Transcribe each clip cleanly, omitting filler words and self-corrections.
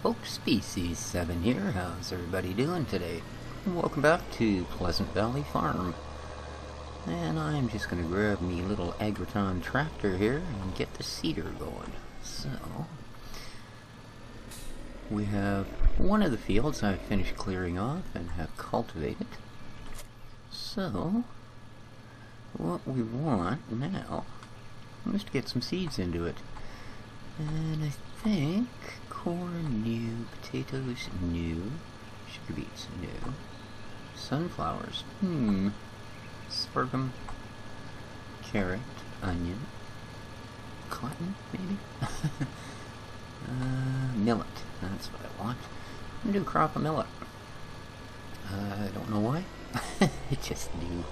folks, Species 7 here. How's everybody doing today? Welcome back to Pleasant Valley Farm. And I'm just going to grab me little Agriton tractor here and get the seeder going. So, we have one of the fields I've finished clearing off and have cultivated. So, what we want now is to get some seeds into it. And I think corn new, potatoes new, sugar beets new, sunflowers, sorghum, carrot, onion, cotton maybe? Millet, that's what I want. I'm gonna do a crop of millet. I don't know why, I just do.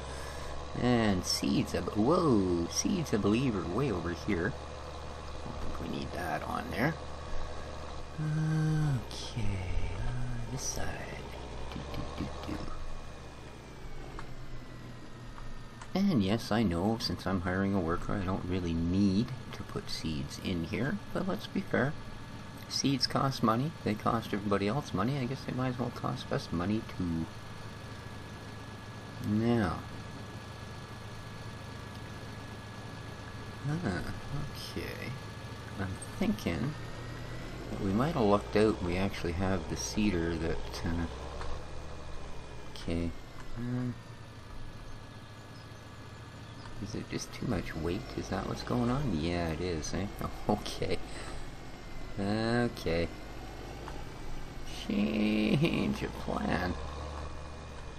And seeds, seeds I believe are way over here. I don't think we need that on there. Okay, this side. And yes, I know, since I'm hiring a worker, I don't really need to put seeds in here, but let's be fair. Seeds cost money, they cost everybody else money, I guess they might as well cost us money too. Now. Okay. I'm thinking we might have lucked out. We actually have the seeder that, okay. Is it just too much weight? Is that what's going on? Yeah, it is, eh? Okay. Okay. Change of plan.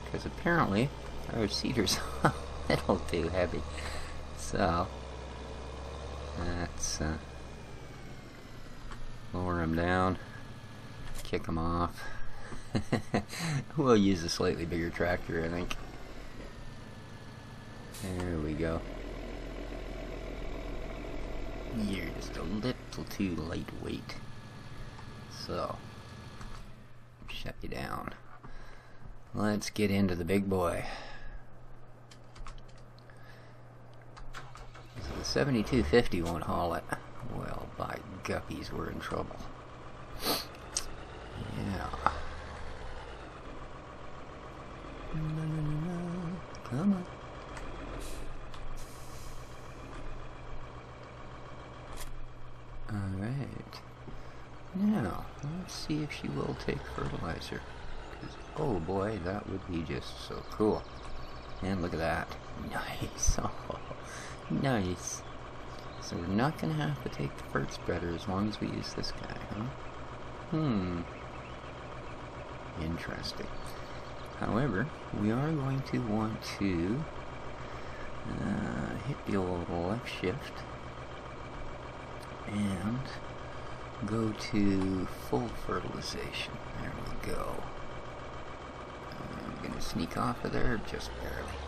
Because apparently our seeder's a little too heavy. So, let's, lower him down, kick him off. We'll use a slightly bigger tractor, I think. There we go. You're just a little too lightweight. So, shut you down. Let's get into the big boy. So the 7250 won't haul it. Well, by guppies, we're in trouble. Yeah. Come on. Alright. Now, let's see if she will take fertilizer. 'Cause, oh boy, that would be just so cool. And look at that. Nice. Oh, nice. So we're not going to have to take the fert spreader as long as we use this guy, huh? Interesting. However, we are going to want to hit the old left shift and go to full fertilization. There we go. I'm going to sneak off of there just barely.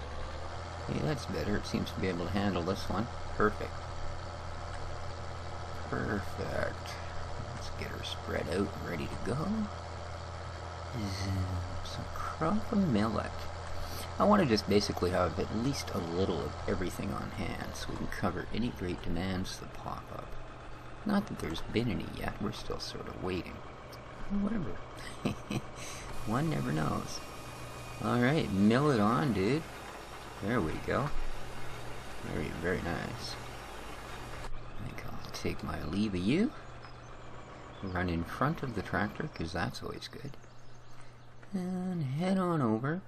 Hey, that's better. It seems to be able to handle this one. Perfect. Perfect. Let's get her spread out and ready to go. Some crop of millet. I want to just basically have at least a little of everything on hand so we can cover any great demands that pop up. Not that there's been any yet, we're still sort of waiting. Whatever. One never knows. Alright, mill it on, dude. There we go. Very, very nice. I think I'll take my leave of you. Run in front of the tractor, because that's always good. And head on over.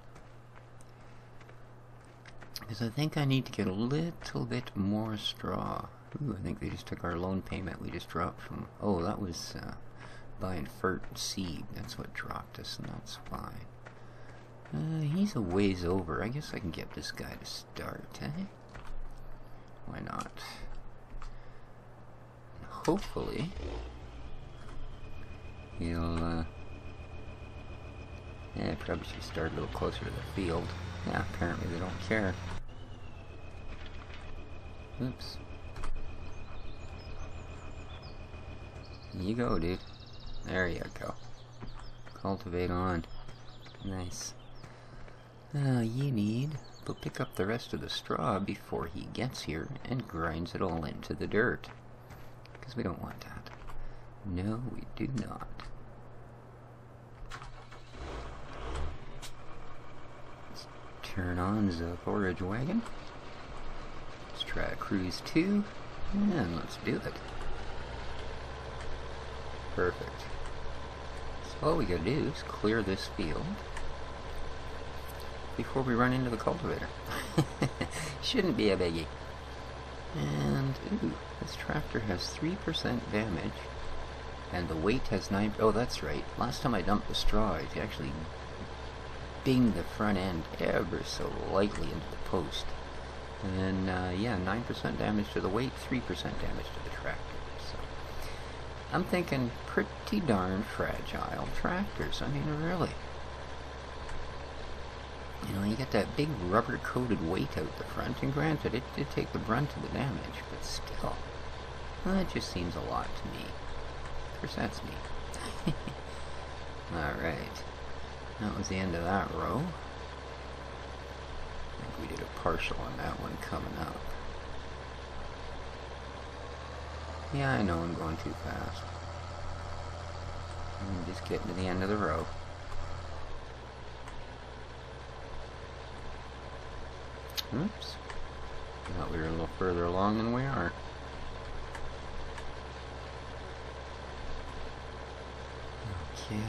Because I think I need to get a little bit more straw. Ooh, I think they just took our loan payment we just dropped from... Oh, that was buying fert seed. That's what dropped us, and that's fine. He's a ways over. I guess I can get this guy to start, eh? Why not? And hopefully, he'll, yeah, probably should start a little closer to the field. Yeah, apparently they don't care. Oops. You go, dude. There you go. Cultivate on. Nice. You need to pick up the rest of the straw before he gets here and grinds it all into the dirt. Because we don't want that. No, we do not. Turn on the forage wagon. Let's try cruise 2, and let's do it. Perfect. So all we gotta do is clear this field before we run into the cultivator. Shouldn't be a biggie. And, ooh, this tractor has 3% damage, and the weight has 9... Oh, that's right. Last time I dumped the straw, it actually dinged the front end ever so lightly into the post. And then, yeah, 9% damage to the weight, 3% damage to the tractor. So, I'm thinking pretty darn fragile tractors. I mean, really. You know, you get that big rubber-coated weight out the front, and granted, it did take the brunt of the damage, but still, well, it just seems a lot to me. Of course, that's me. Alright, that was the end of that row. I think we did a partial on that one coming up. Yeah, I know I'm going too fast. I'm just getting to the end of the row. Oops. Thought we were a little further along than we are. Okay.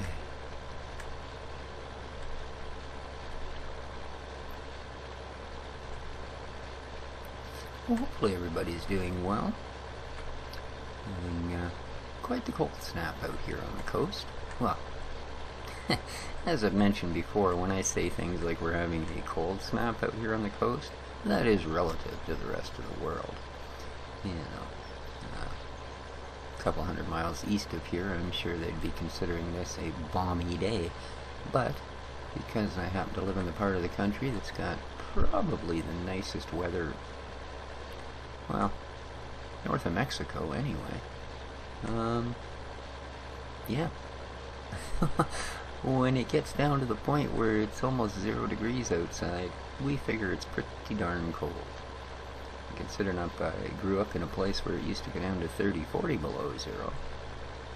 Well, hopefully everybody's doing well. Having quite the cold snap out here on the coast. Well, as I've mentioned before, when I say things like we're having a cold snap out here on the coast, that is relative to the rest of the world. You know, a couple hundred miles east of here, I'm sure they'd be considering this a balmy day. But because I happen to live in the part of the country that's got probably the nicest weather, well, north of Mexico anyway, yeah. When it gets down to the point where it's almost 0 degrees outside, we figure it's pretty darn cold. Considering I grew up in a place where it used to go down to 30, 40 below 0,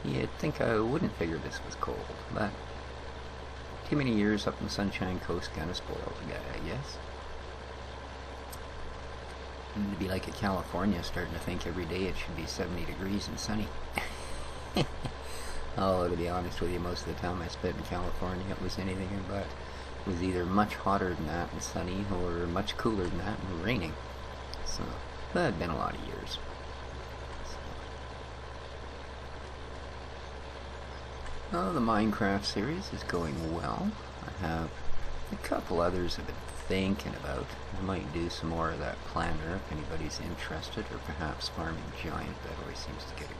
you'd think I wouldn't figure this was cold, but too many years up in the Sunshine Coast kind of spoils a guy, I guess. It'd be like a California starting to think every day it should be 70 degrees and sunny. Oh, to be honest with you, most of the time I spent in California, it was anything but. It was either much hotter than that and sunny, or much cooler than that and raining. So, that had been a lot of years. So. Oh, the Minecraft series is going well. I have a couple others I've been thinking about. I might do some more of that planner if anybody's interested, or perhaps Farming Giant. That always seems to get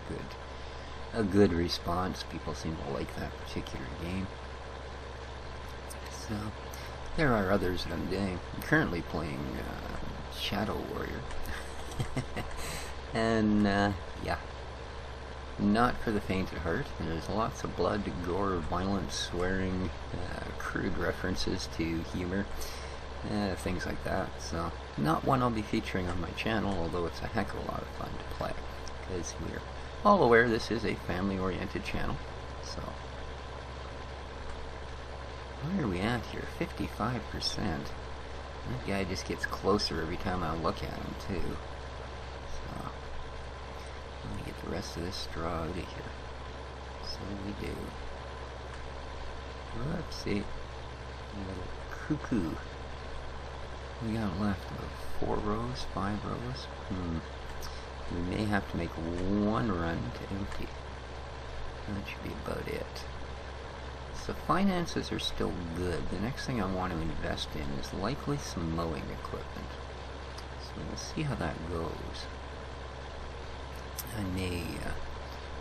a good response. People seem to like that particular game. So, there are others that I'm doing. I'm currently playing Shadow Warrior. And, yeah. Not for the faint of heart. There's lots of blood, gore, violence, swearing, crude references to humor, things like that. So, not one I'll be featuring on my channel, although it's a heck of a lot of fun to play. Because we're all aware this is a family-oriented channel, so... Where are we at here? 55%. That guy just gets closer every time I look at him, too. So... let me get the rest of this straw out of here. So we do. Whoopsie. Little cuckoo. We got left about 4 rows, 5 rows? We may have to make one run to empty. That should be about it. So finances are still good. The next thing I want to invest in is likely some mowing equipment. So we'll see how that goes. I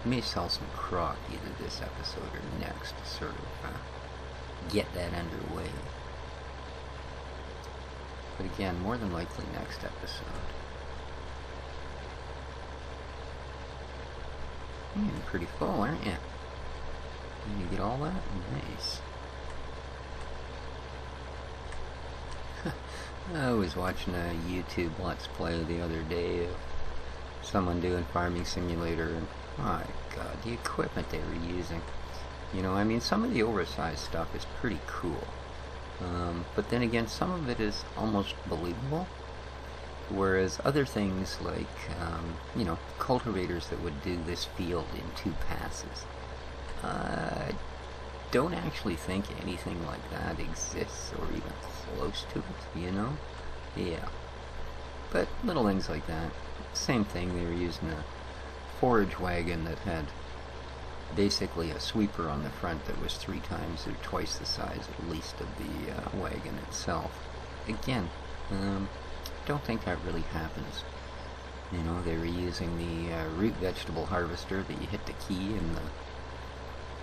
may sell some crock either this episode or next to sort of get that underway. But again, more than likely next episode. You're pretty full, aren't you? You get all that? Nice. I was watching a YouTube Let's Play the other day of someone doing Farming Simulator, and my god, the equipment they were using. You know, I mean, some of the oversized stuff is pretty cool. But then again, some of it is almost believable. Whereas other things like, cultivators that would do this field in 2 passes, don't actually think anything like that exists or even close to it, you know? Yeah. But little things like that. Same thing, they were using a forage wagon that had basically a sweeper on the front that was 3 times or twice the size at least of the wagon itself. Again, don't think that really happens. You know, they were using the root vegetable harvester that you hit the key and the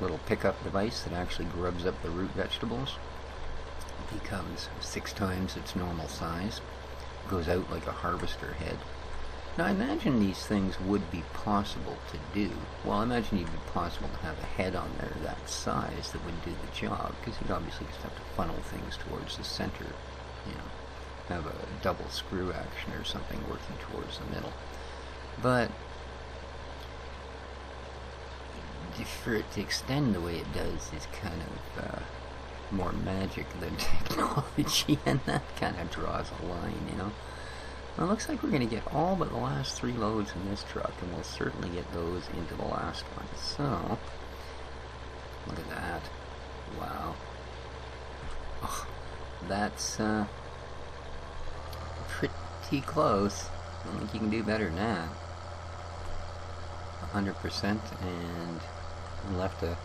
little pickup device that actually grubs up the root vegetables. It becomes 6 times its normal size. Goes out like a harvester head. Now, I imagine these things would be possible to do. Well, I imagine it'd be possible to have a head on there that size that would do the job, because you'd obviously just have to funnel things towards the center, you know, have a double screw action or something working towards the middle. But for it to extend the way it does is kind of more magic than technology, and that kind of draws a line, you know. Well, it looks like we're going to get all but the last 3 loads in this truck, and we'll certainly get those into the last one. So, look at that. Wow. Oh, that's pretty close. I don't think you can do better than that. 100%, and left a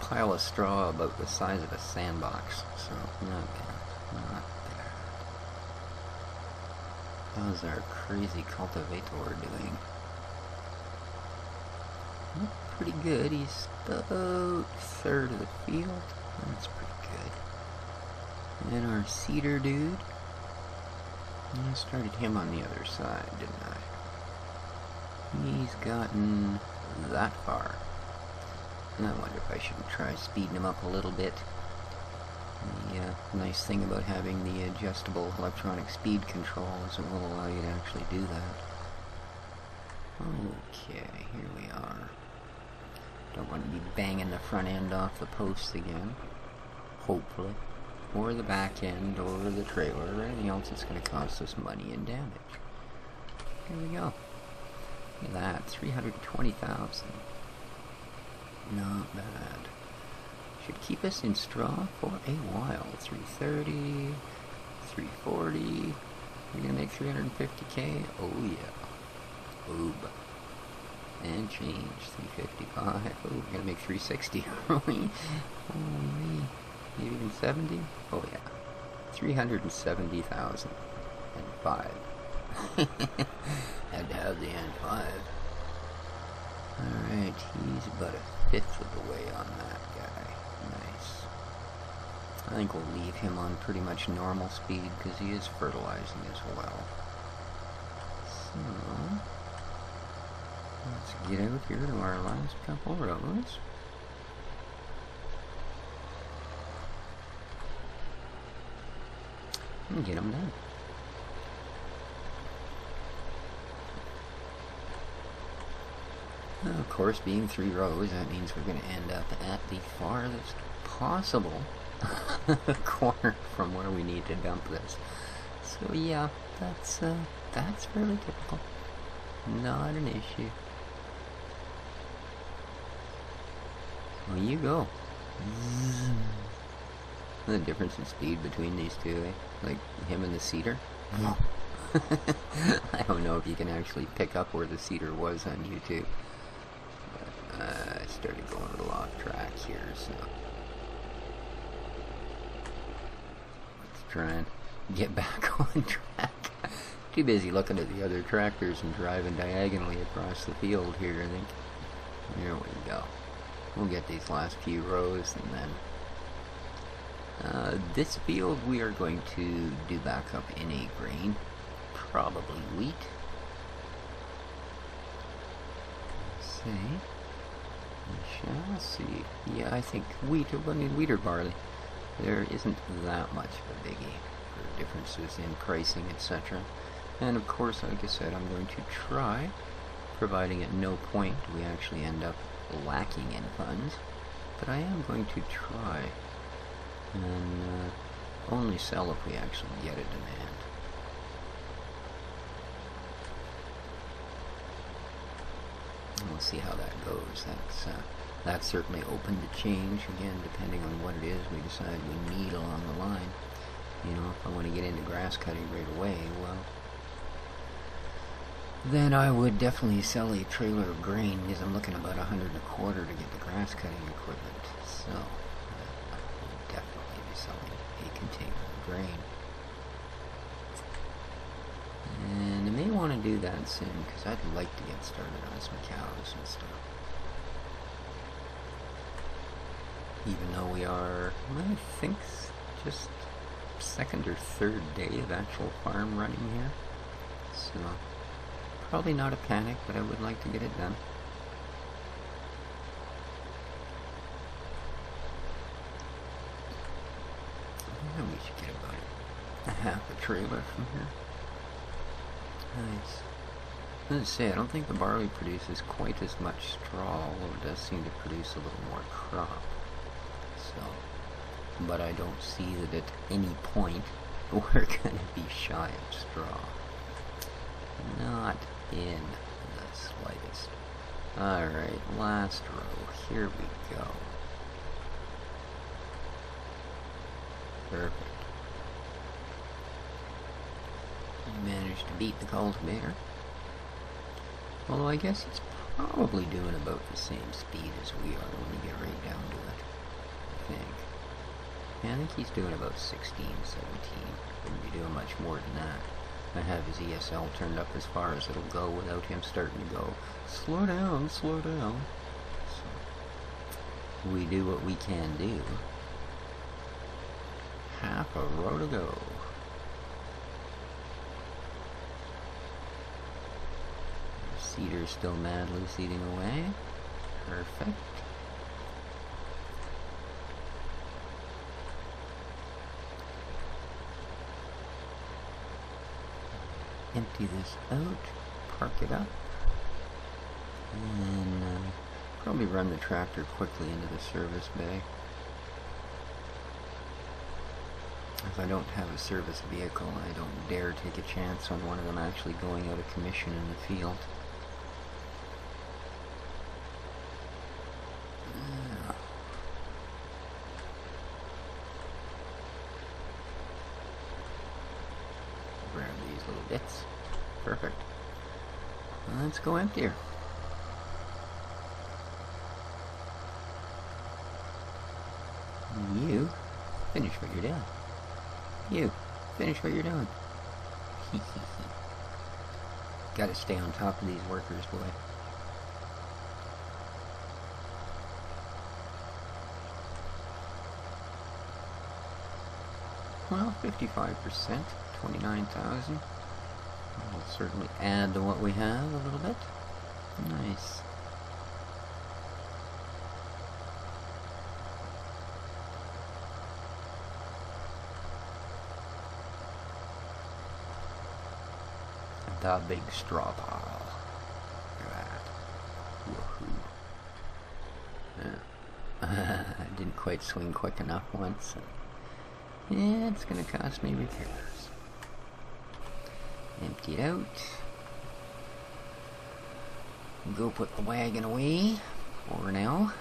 pile of straw about the size of a sandbox. So, not bad. Not bad. How's our crazy cultivator doing? Pretty good. He's about 1/3 of the field. That's pretty good. And our cedar dude. I started him on the other side, didn't I? He's gotten that far. And I wonder if I shouldn't try speeding him up a little bit. The nice thing about having the adjustable electronic speed control is it will allow you to actually do that. Okay, here we are. Don't want to be banging the front end off the posts again. Hopefully. Or the back end, or the trailer, or anything else that's going to cost us money and damage. Here we go. Look at that, 320,000. Not bad. Should keep us in straw for a while. 330, 340. We're gonna make 350k. Oh yeah. Oob. And change. 355. Oh, we're gonna make 360. Holy. Even 70? Oh yeah. 370,000. And 5. Had to have the N5. Alright, he's about 1/5 of the way on that guy. Nice. I think we'll leave him on pretty much normal speed because he is fertilizing as well. So, let's get out here to our last couple rows. And get them done. Of course, being 3 rows, that means we're going to end up at the farthest possible corner from where we need to dump this. So yeah, that's fairly typical. Not an issue. Well, you go. The difference in speed between these two, eh? Like him and the cedar. I don't know if you can actually pick up where the cedar was on YouTube. I started going a little off track here, so let's try and get back on track. Too busy looking at the other tractors and driving diagonally across the field here, I think. There we go. We'll get these last few rows, and then this field we are going to do back up in a grain, probably wheat. Let's see. We shall see. Yeah, I think wheat or barley. There isn't that much of a biggie for differences in pricing, etc. And of course, like I said, I'm going to try, providing at no point do we actually end up lacking in funds, but I am going to try and only sell if we actually get a demand. And we'll see how that goes. That's certainly open to change, again, depending on what it is we decide we need along the line. You know, if I want to get into grass cutting right away, well, then I would definitely sell a trailer of grain, because I'm looking about $100 a quarter to get the grass cutting equipment. So, I would definitely be selling a container of grain. And I may want to do that soon, because I'd like to get started on some cows and stuff. Even though we are, I think, just second or third day of actual farm running here. So, probably not a panic, but I would like to get it done. Yeah, we should get about a half a trailer from here. Nice. I was going to say, I don't think the barley produces quite as much straw, although it does seem to produce a little more crop. So, but I don't see that at any point we're going to be shy of straw. Not in the slightest. Alright, last row. Here we go. Perfect. We managed to beat the cultivator. Although I guess it's probably doing about the same speed as we are when you get right down to it. I think. Yeah, I think he's doing about 16, 17. Wouldn't be doing much more than that. I have his ESL turned up as far as it'll go without him starting to go, slow down, slow down. So, we do what we can do. Half a row to go. Seeder's still madly seeding away. Perfect. Empty this out, park it up, and probably run the tractor quickly into the service bay. If I don't have a service vehicle, I don't dare take a chance on one of them actually going out of commission in the field. Grab these little bits. Perfect. Let's go emptier. You finish what you're doing. You finish what you're doing. Gotta stay on top of these workers, boy. Well, 55%, 29,000. We'll certainly add to what we have a little bit. Nice. The big straw pile. Look at that. Woohoo. Yeah. I didn't quite swing quick enough once. Yeah, it's gonna cost me repairs. Empty it out. Go put the wagon away for now.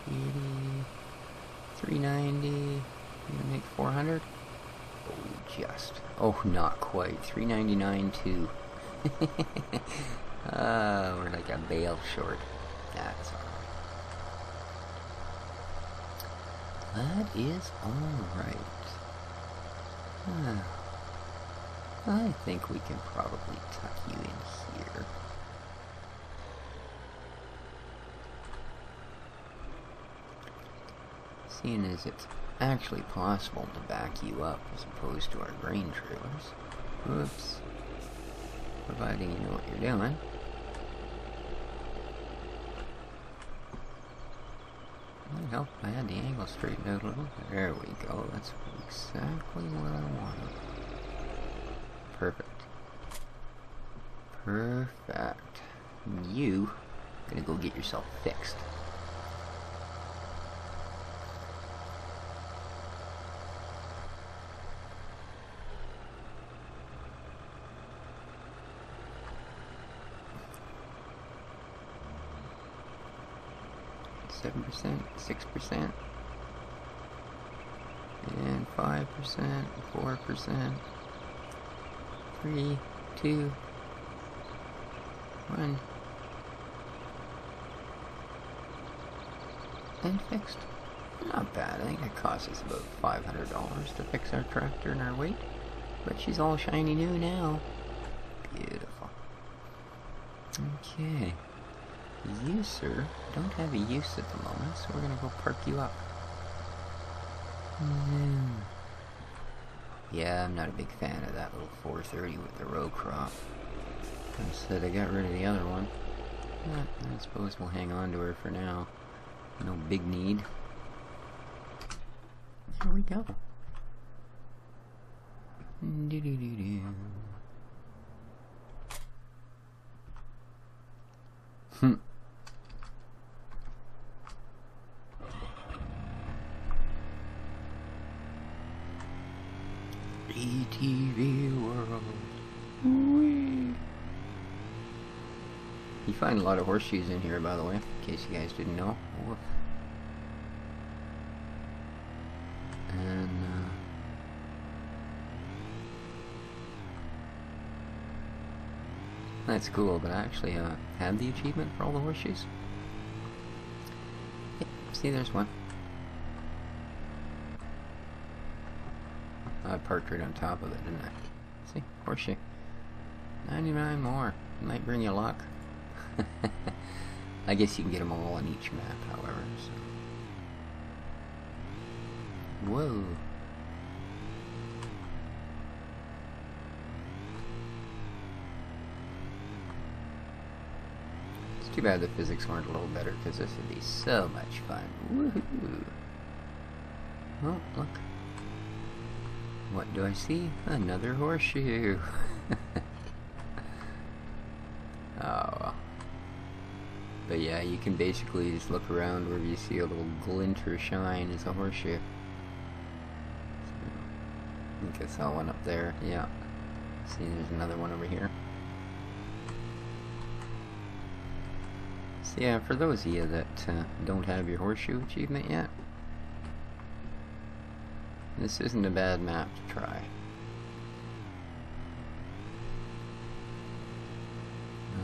380, 390. You gonna make 400? Oh, just. Oh, not quite. 399 too. We're like a bale short. That's alright. That is alright. I think we can probably tuck you in here. Seeing as it's actually possible to back you up as opposed to our grain trailers. Whoops. Providing you know what you're doing. Might help if I had the angle straightened out a little. There we go. That's exactly what I wanted. Perfect. Perfect. You gonna go get yourself fixed. 7%, 6%, and 5%, 4%, 3, 2, 1, and fixed. Not bad. I think it cost us about $500 to fix our tractor and our weight, but she's all shiny new now. Beautiful. Okay. You, sir, don't have a use at the moment, so we're gonna go park you up. Yeah, I'm not a big fan of that little 430 with the row crop. Instead, I got rid of the other one. But I suppose we'll hang on to her for now. No big need. Here we go. Do-do-do-do. ATV world. Whee. You find a lot of horseshoes in here, by the way, in case you guys didn't know. Woof. And that's cool, but I actually had the achievement for all the horseshoes. Yep, see, there's one. I parked right on top of it, didn't I? See, horseshoe. 99 more. Might bring you luck. I guess you can get them all on each map, however. So. Whoa. It's too bad the physics weren't a little better, because this would be so much fun. Woohoo! Oh, look. What do I see? Another horseshoe. Oh. But yeah, you can basically just look around wherever you see a little glint or shine is a horseshoe. So, I think I saw one up there. Yeah. See, there's another one over here. So yeah, for those of you that don't have your horseshoe achievement yet, this isn't a bad map to try.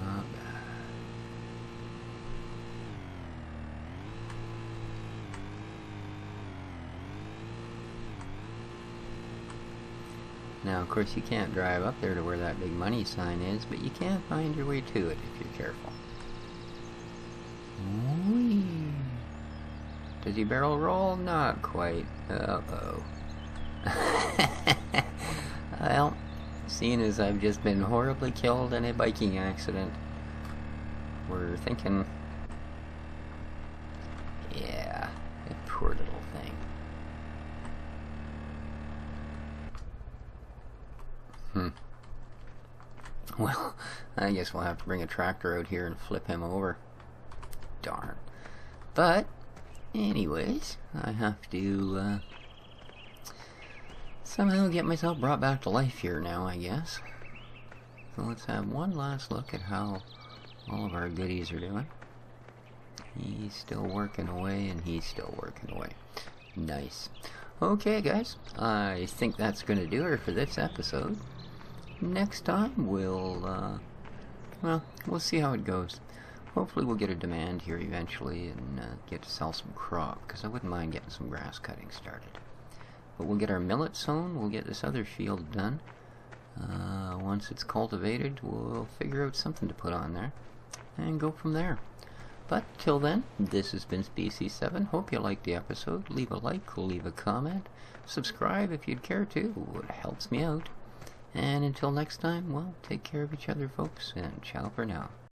Not bad. Now, of course, you can't drive up there to where that big money sign is, but you can find your way to it if you're careful. Whee! Does he barrel roll? Not quite. Uh-oh. Well, seeing as I've just been horribly killed in a biking accident, we're thinking, yeah, a poor little thing. Well, I guess we'll have to bring a tractor out here and flip him over. Darn. But, anyways, I have to, somehow get myself brought back to life here now, I guess. So let's have one last look at how all of our goodies are doing. He's still working away, and he's still working away. Nice. Okay, guys, I think that's going to do it for this episode. Next time, we'll see how it goes. Hopefully we'll get a demand here eventually and get to sell some crop, because I wouldn't mind getting some grass cutting started. But we'll get our millet sown, we'll get this other field done. Once it's cultivated, we'll figure out something to put on there and go from there. But till then, this has been Species7. Hope you liked the episode. Leave a like, leave a comment, subscribe if you'd care to. It helps me out. And until next time, well, take care of each other, folks, and ciao for now.